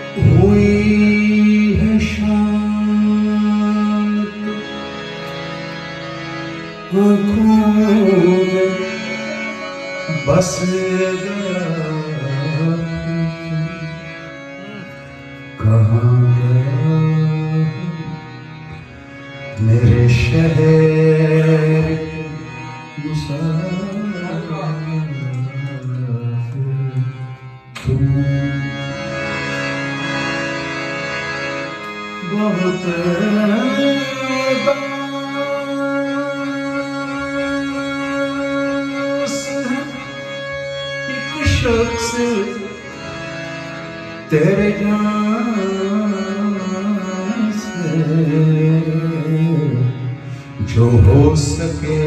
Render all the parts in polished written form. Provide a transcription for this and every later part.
हुई है शांत आँखों में बस गया कहाँ गया मेरे शहर मुसाफिर तुम बहुत दास है एक शख्स तेरे जान से जो हो सके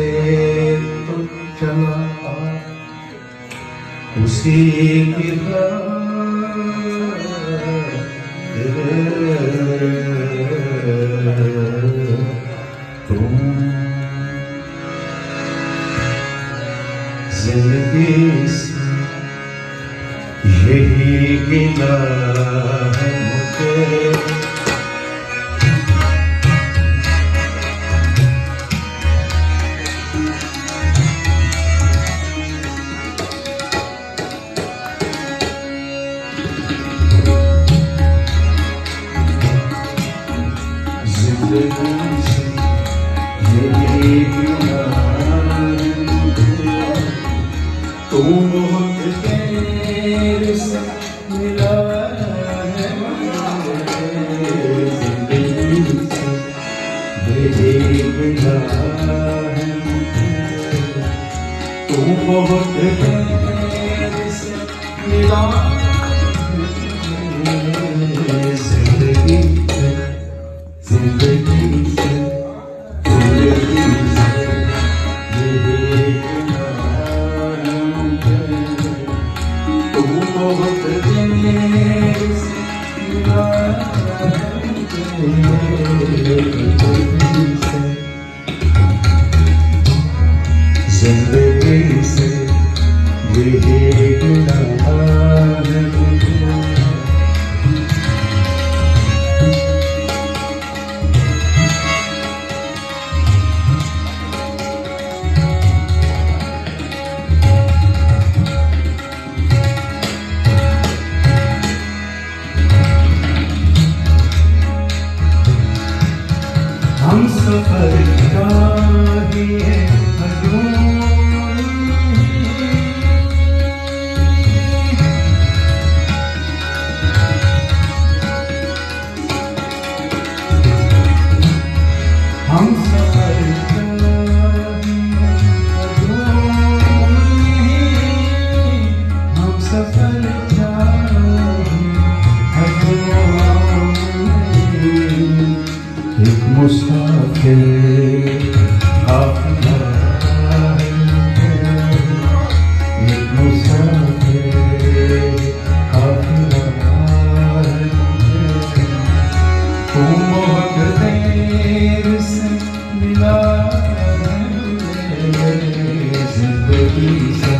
तो चला आ उसी की तुम जिंदगी से यही गिला है मुझे तू बहुत देर से मिला है जिंदगी से यही मिला है तू बहुत देर से मिला जिंदगी से जिंदगी से जिंदगी से यही गिला है हम सफर चाहिए हम सफर हम सफर एक मुसाफिर काफिला है एक मुसाफिर काफिला है तू बहुत देर से मिला है जिंदगी से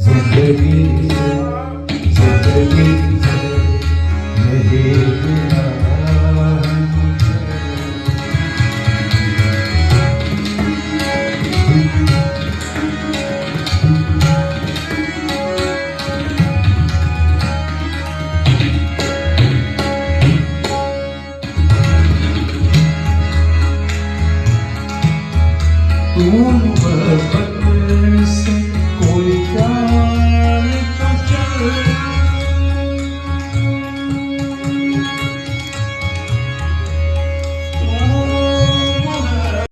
जिंदगी से जिंदगी से यही मिला तू